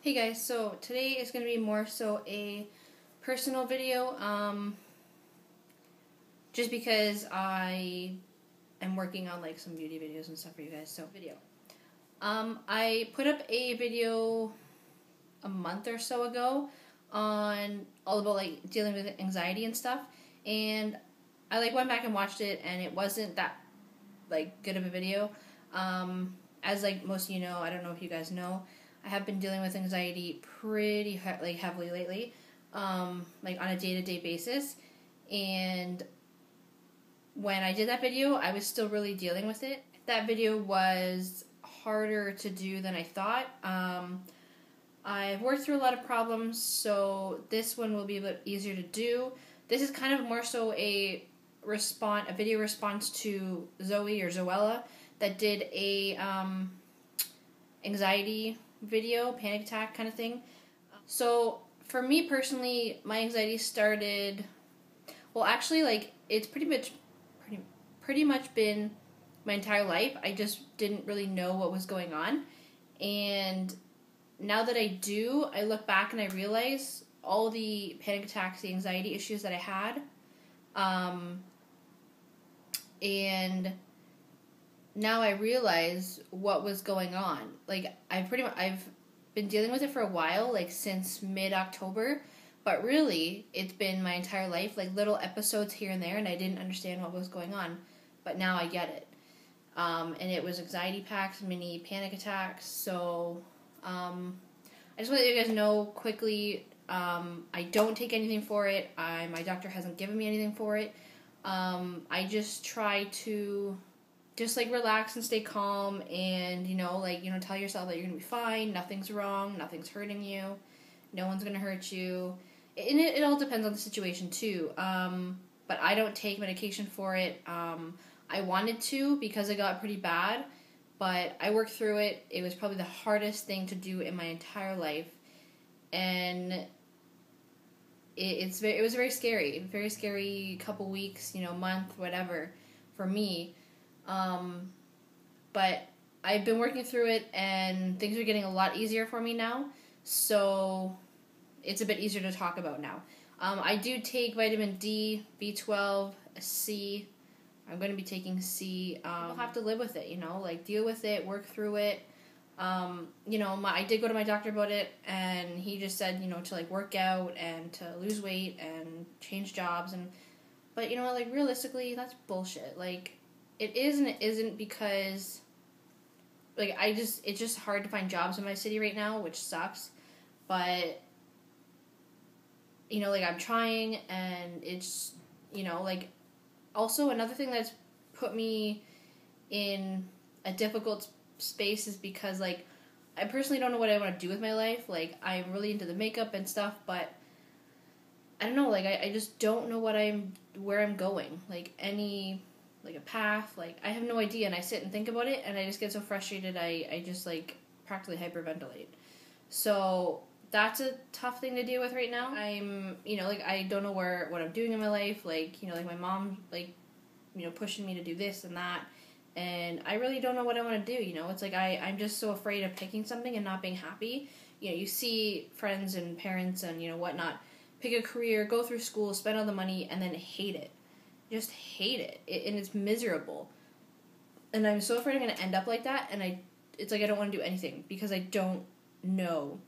Hey guys, so today is going to be more so a personal video, just because I am working on like some beauty videos and stuff for you guys, so video. I put up a video a month or so ago on all about like dealing with anxiety and stuff, and I like went back and watched it, and it wasn't that like good of a video. As like most of you know, I don't know if you guys know, I have been dealing with anxiety pretty heavily lately, like on a day-to-day basis. And when I did that video, I was still really dealing with it. That video was harder to do than I thought. I've worked through a lot of problems, so this one will be a bit easier to do. This is kind of more so a video response to Zoe or Zoella that did a anxiety video, panic attack kind of thing. So for me personally, my anxiety started, well, actually, like, it's pretty much been my entire life. I just didn't really know what was going on, and now that I do, I look back and I realize all the panic attacks, the anxiety issues that I had, and now I realize what was going on. Like, I've been dealing with it for a while, like since mid-October, but really, it's been my entire life, like little episodes here and there, and I didn't understand what was going on, but now I get it. And it was anxiety packs, mini panic attacks, so, I just want to let you guys know quickly, I don't take anything for it. My doctor hasn't given me anything for it. I just try to just like relax and stay calm, and tell yourself that you're gonna be fine, nothing's wrong, nothing's hurting you, no one's gonna hurt you. And it all depends on the situation too. But I don't take medication for it. I wanted to because it got pretty bad, but I worked through it. It was probably the hardest thing to do in my entire life, and it was very scary couple weeks, month, whatever, for me. But I've been working through it, and things are getting a lot easier for me now, so it's a bit easier to talk about now. I do take vitamin D, B12, C. I'm going to be taking C. I'll have to live with it, deal with it, work through it. I did go to my doctor about it, and he just said, to like work out and to lose weight and change jobs, but realistically, that's bullshit. Like, it is and it isn't, because like it's just hard to find jobs in my city right now, which sucks. But I'm trying, and it's also another thing that's put me in a difficult space is because I personally don't know what I want to do with my life. Like, I'm really into the makeup and stuff, but I don't know, I just don't know where I'm going. A path, I have no idea, and I sit and think about it, and I just get so frustrated, I just practically hyperventilate. So that's a tough thing to deal with right now. I'm, I don't know what I'm doing in my life, my mom, pushing me to do this and that, and I really don't know what I want to do, it's I'm just so afraid of picking something and not being happy. You see friends and parents and, whatnot, pick a career, go through school, spend all the money, and then hate it. Just hate it, and it's miserable. And I'm so afraid I'm going to end up like that, and it's I don't want to do anything, because I don't know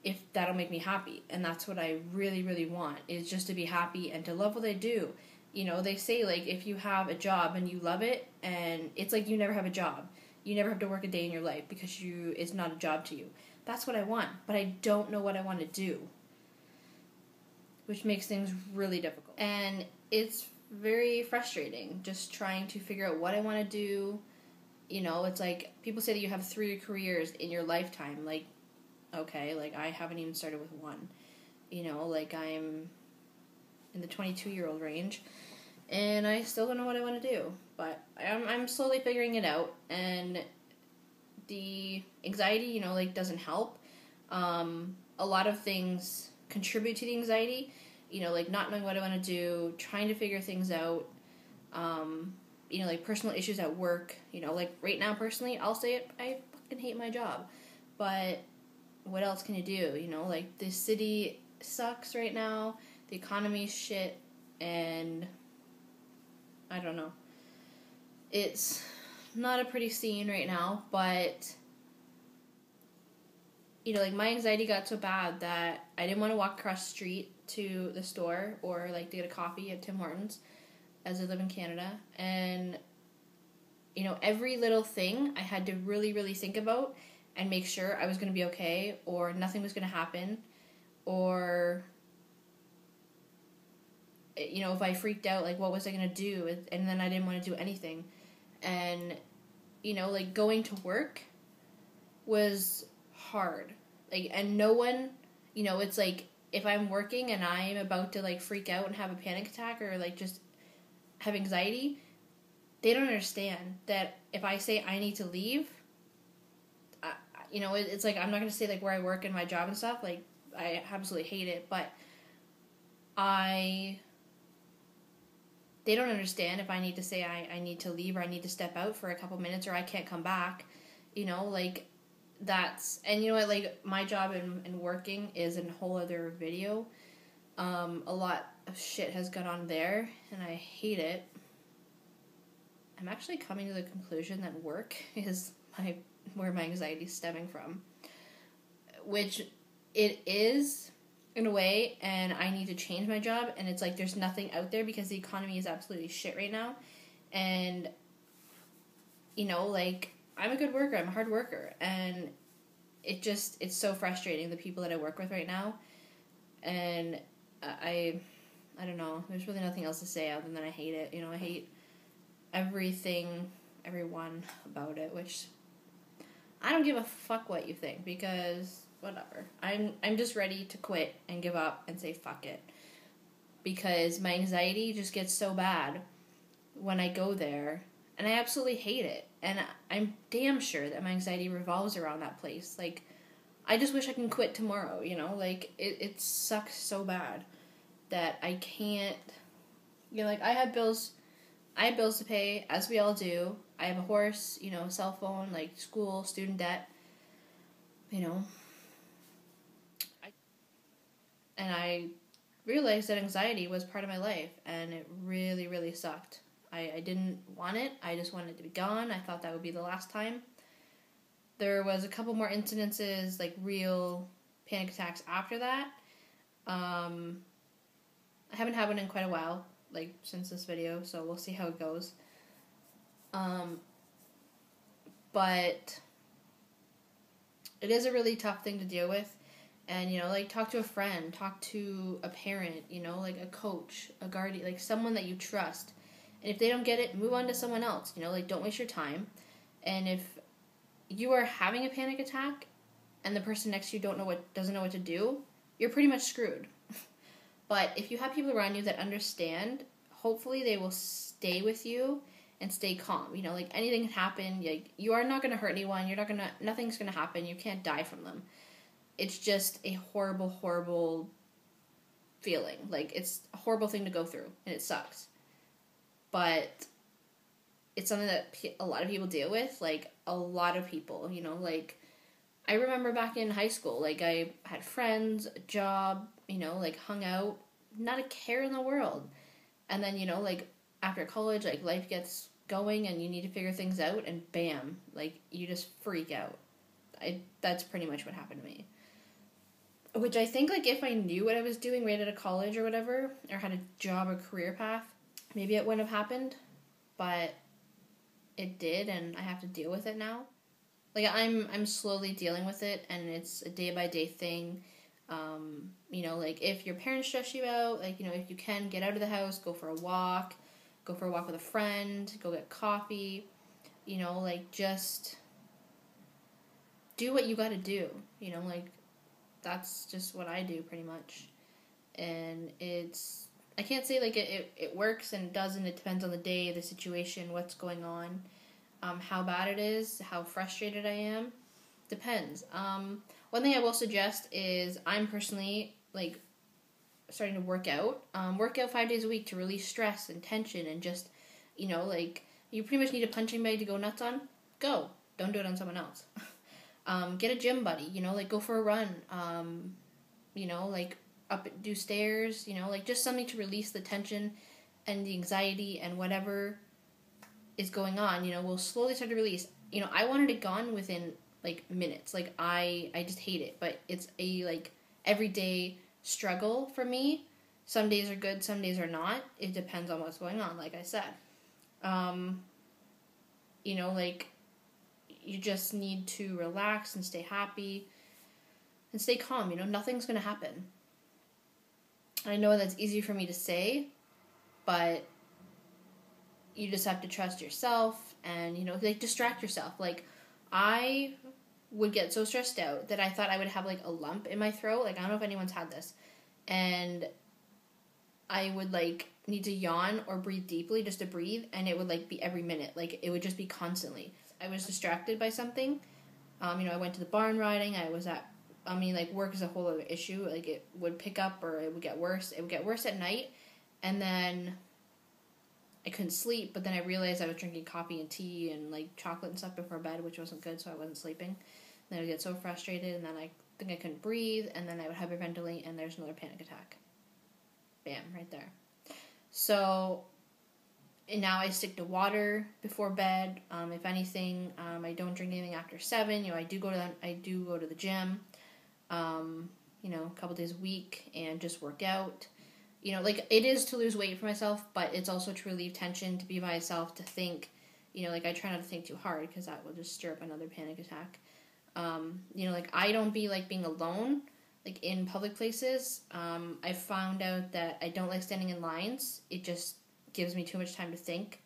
if that'll make me happy. And that's what I really, really want, is just to be happy and to love what I do. They say, if you have a job and you love it, and it's you never have a job. You never have to work a day in your life, because it's not a job to you. That's what I want, but I don't know what I want to do, which makes things really difficult. And it's very frustrating just trying to figure out what I want to do. It's people say that you have 3 careers in your lifetime. Okay, I haven't even started with one. I'm in the 22-year-old range, and I still don't know what I want to do. But I'm slowly figuring it out, and the anxiety, doesn't help. A lot of things contribute to the anxiety. Not knowing what I want to do, trying to figure things out, personal issues at work. Right now, personally, I'll say it, I fucking hate my job. But what else can you do? You know, like, the city sucks right now, the economy's shit, and I don't know. It's not a pretty scene right now, but, you know, like, my anxiety got so bad that I didn't want to walk across the street to the store or, like, to get a coffee at Tim Hortons, as I live in Canada, and, you know, every little thing I had to really, really think about and make sure I was going to be okay, or nothing was going to happen, or, you know, if I freaked out, like, what was I going to do, and then I didn't want to do anything, and, you know, like, going to work was hard, like, and no one, you know, it's like, if I'm working and I'm about to, like, freak out and have a panic attack, or, like, just have anxiety, they don't understand that if I say I need to leave, you know, it's like, I'm not going to say, like, where I work and my job and stuff, like, I absolutely hate it, but they don't understand if I need to say I need to leave, or I need to step out for a couple minutes, or I can't come back, you know, like, that's, and you know what, like, my job in working is a whole other video. A lot of shit has gone on there, and I hate it. I'm actually coming to the conclusion that work is where my anxiety is stemming from, which it is in a way, and I need to change my job, and it's like there's nothing out there because the economy is absolutely shit right now, and, you know, like, I'm a good worker, I'm a hard worker, and it's so frustrating, the people that I work with right now, and I don't know, there's really nothing else to say other than I hate it, you know, I hate everyone about it, which I don't give a fuck what you think, because whatever. I'm just ready to quit and give up and say fuck it, because my anxiety just gets so bad when I go there, and I absolutely hate it, and I'm damn sure that my anxiety revolves around that place. Like, I just wish I can quit tomorrow, you know, like, it sucks so bad that I can't, you know, like, I have bills to pay, as we all do. I have a horse, you know, cell phone, like, school, student debt, you know. And I realized that anxiety was part of my life, and it really, really sucked. I didn't want it. I just wanted it to be gone. I thought that would be the last time. There was a couple more incidences, like, real panic attacks after that. I haven't had one in quite a while, like, since this video, so we'll see how it goes. But it is a really tough thing to deal with, and, you know, like, talk to a friend, talk to a parent, you know, like, a coach, a guardian, like, someone that you trust, and if they don't get it, move on to someone else, you know, like, don't waste your time, and if you are having a panic attack, and the person next to you doesn't know what to do, you're pretty much screwed. But if you have people around you that understand, hopefully they will stay with you and stay calm. You know, like, anything can happen. Like, you are not going to hurt anyone. Nothing's going to happen. You can't die from them. It's just a horrible, horrible feeling. Like, it's a horrible thing to go through, and it sucks. But it's something that a lot of people deal with. Like, a lot of people, you know, like, I remember back in high school, like, I had friends, a job, you know, like, hung out, not a care in the world. And then, you know, like, after college, like, life gets going and you need to figure things out, and bam, like, you just freak out. That's pretty much what happened to me. Which I think, like, if I knew what I was doing right out of college or whatever, or had a job or career path, maybe it wouldn't have happened. But it did, and I have to deal with it now. Like, I'm slowly dealing with it, and it's a day-by-day thing. You know, like, if your parents stress you out, like, you know, if you can, get out of the house, go for a walk with a friend, go get coffee, you know, like, just do what you gotta do, you know, like, that's just what I do, pretty much. And I can't say, like, it works and it doesn't. It depends on the day, the situation, what's going on, how bad it is, how frustrated I am. Depends. One thing I will suggest is I'm personally, like, starting to work out. Work out 5 days a week to release stress and tension, and just, you know, like, you pretty much need a punching bag to go nuts on. Go. Don't do it on someone else. Get a gym buddy, you know, like go for a run, you know, like do stairs, you know, like just something to release the tension and the anxiety and whatever is going on, you know, will slowly start to release. You know, I wanted it gone within like minutes. Like I just hate it, but it's a like everyday struggle for me. Some days are good, some days are not. It depends on what's going on, like I said. You know, like you just need to relax and stay happy and stay calm. You know, nothing's going to happen. I know that's easy for me to say, but you just have to trust yourself and, you know, like distract yourself. Like I would get so stressed out that I thought I would have like a lump in my throat. Like I don't know if anyone's had this. And I would like need to yawn or breathe deeply just to breathe, and it would like be every minute. Like it would just be constantly. I was distracted by something. You know, I went to the barn riding. Like work is a whole other issue. Like it would pick up or it would get worse. It would get worse at night, and then I couldn't sleep. But then I realized I was drinking coffee and tea and like chocolate and stuff before bed, which wasn't good, so I wasn't sleeping. Then I would get so frustrated, and then I think I couldn't breathe, and then I would hyperventilate, and there's another panic attack. Bam, right there. So, and now I stick to water before bed. If anything, I don't drink anything after 7. You know, I do go to the gym. You know, a couple days a week and just work out. You know, like it is to lose weight for myself, but it's also to relieve tension, to be by myself, to think. You know, like I try not to think too hard because that will just stir up another panic attack. You know, like I don't be like being alone. Like in public places, I found out that I don't like standing in lines. It just gives me too much time to think.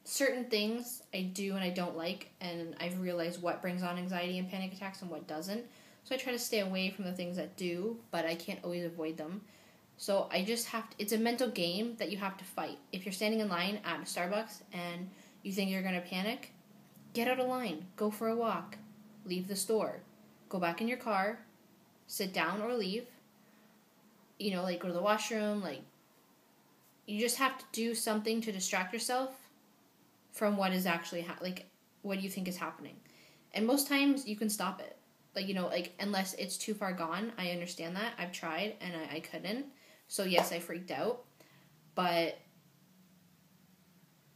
Certain things I do and I don't like, and I've realized what brings on anxiety and panic attacks and what doesn't. So I try to stay away from the things that do, but I can't always avoid them. So I just have to, it's a mental game that you have to fight. If you're standing in line at a Starbucks and you think you're going to panic, get out of line, go for a walk, leave the store. Go back in your car, sit down or leave, you know, like go to the washroom, like, you just have to do something to distract yourself from what is actually, what do you think is happening? And most times you can stop it. Like, you know, like, unless it's too far gone, I understand that. I've tried and I couldn't. So yes, I freaked out. But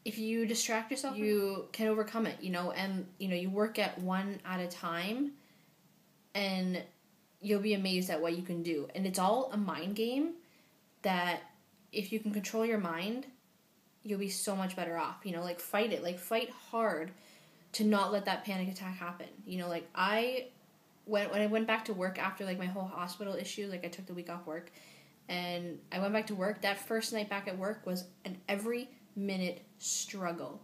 if you distract yourself, you can overcome it, you know, and, you know, you work at one at a time, and you'll be amazed at what you can do. And it's all a mind game that if you can control your mind, you'll be so much better off. You know, like fight it. Like fight hard to not let that panic attack happen. You know, like when I went back to work after like my whole hospital issue, like I took the week off work and I went back to work, that first night back at work was an every minute struggle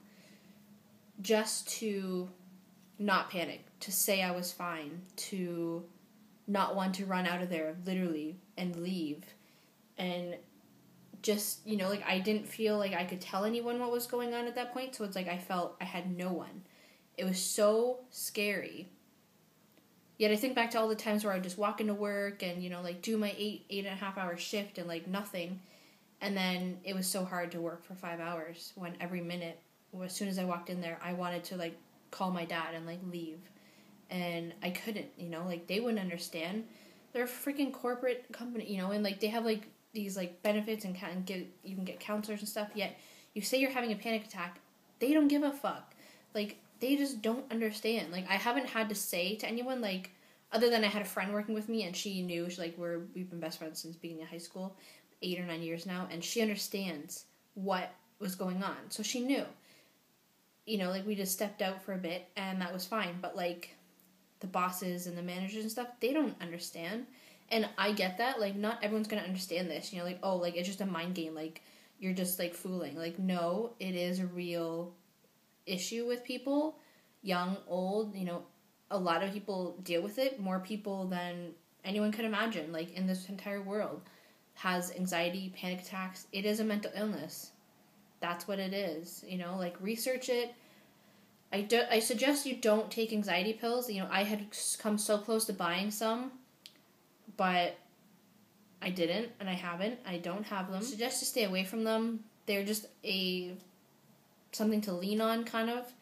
just to not panic, to say I was fine, to not want to run out of there, literally, and leave. And just, you know, like, I didn't feel like I could tell anyone what was going on at that point, so it's like I felt I had no one. It was so scary. Yet I think back to all the times where I would just walk into work and, you know, like, do my 8.5 hour shift and, like, nothing. And then it was so hard to work for 5 hours when every minute, as soon as I walked in there, I wanted to, like, call my dad and, like, leave. And I couldn't, you know, like, they wouldn't understand. They're a freaking corporate company, you know, and, like, they have, like, these, like, benefits and you can get counselors and stuff, yet you say you're having a panic attack, they don't give a fuck. Like, they just don't understand. Like, I haven't had to say to anyone, like, other than I had a friend working with me, and she knew, we've been best friends since beginning of high school, 8 or 9 years now, and she understands what was going on. So she knew. You know, like, we just stepped out for a bit, and that was fine. But, like, the bosses and the managers and stuff, they don't understand. And I get that. Like, not everyone's going to understand this. You know, like, oh, like, it's just a mind game. Like, you're just, like, fooling. Like, no, it is a real issue with people. Young, old, you know, a lot of people deal with it. More people than anyone could imagine, like, in this entire world, has anxiety, panic attacks. It is a mental illness. That's what it is. You know, like, research it. I suggest you don't take anxiety pills. You know, I had come so close to buying some, but I didn't, and I haven't. I don't have them. I suggest to stay away from them. They're just something to lean on, kind of,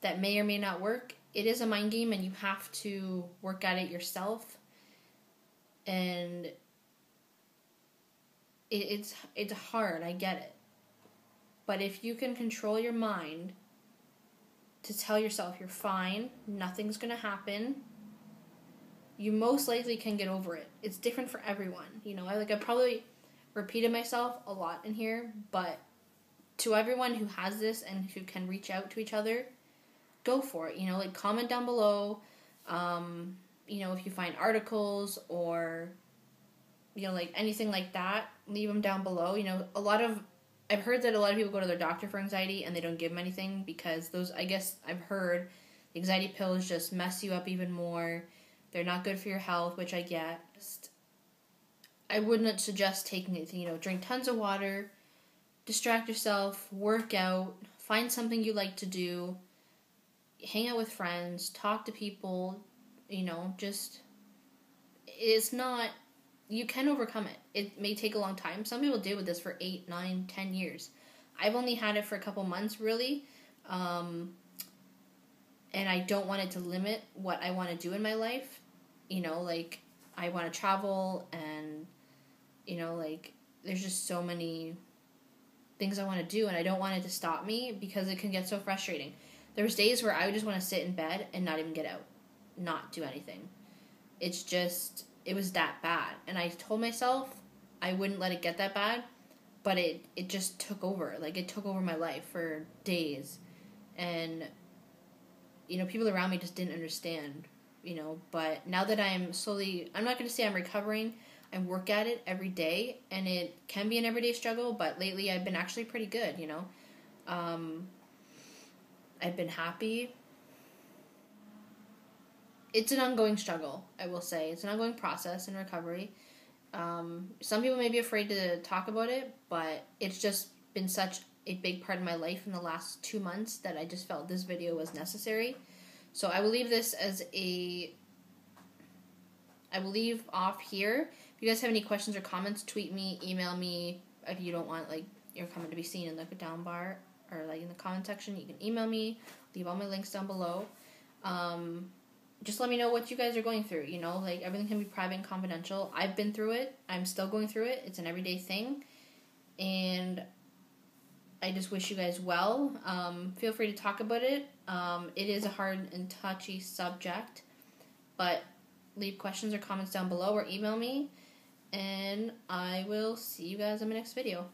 that may or may not work. it is a mind game and you have to work at it yourself. And it's hard, I get it. But if you can control your mind to tell yourself you're fine, nothing's going to happen, you most likely can get over it. It's different for everyone. You know, I probably repeated myself a lot in here, but to everyone who has this and who can reach out to each other, go for it. You know, like, comment down below, you know, if you find articles or, you know, like, anything like that, leave them down below. You know, I've heard that a lot of people go to their doctor for anxiety and they don't give them anything because I guess I've heard the anxiety pills just mess you up even more. They're not good for your health, which I get. I wouldn't suggest taking it. You know, drink tons of water, distract yourself, work out, find something you like to do, hang out with friends, talk to people, you know, it's not, you can overcome it. It may take a long time. Some people deal with this for 8, 9, 10 years. I've only had it for a couple months, really, and I don't want it to limit what I want to do in my life. You know, like, I want to travel, and, you know, like, there's just so many things I want to do, and I don't want it to stop me because it can get so frustrating. There's days where I would just want to sit in bed and not even get out, not do anything. It was that bad. And I told myself I wouldn't let it get that bad, but it just took over. Like, it took over my life for days. And, you know, people around me just didn't understand, you know. But now that I'm not going to say I'm recovering, I work at it every day, and it can be an everyday struggle, but lately I've been actually pretty good, you know. I've been happy. It's an ongoing struggle, I will say. It's an ongoing process in recovery. Some people may be afraid to talk about it, but it's just been such a big part of my life in the last 2 months that I just felt this video was necessary. So I will leave this I will leave off here. If you guys have any questions or comments, tweet me, email me. If you don't want, like, your comment to be seen in the down bar or, like, in the comment section, you can email me. Leave all my links down below. Just let me know what you guys are going through, you know, like, everything can be private and confidential. I've been through it. I'm still going through it. It's an everyday thing. And I just wish you guys well. Feel free to talk about it. It is a hard and touchy subject, but leave questions or comments down below or email me, and I will see you guys in my next video.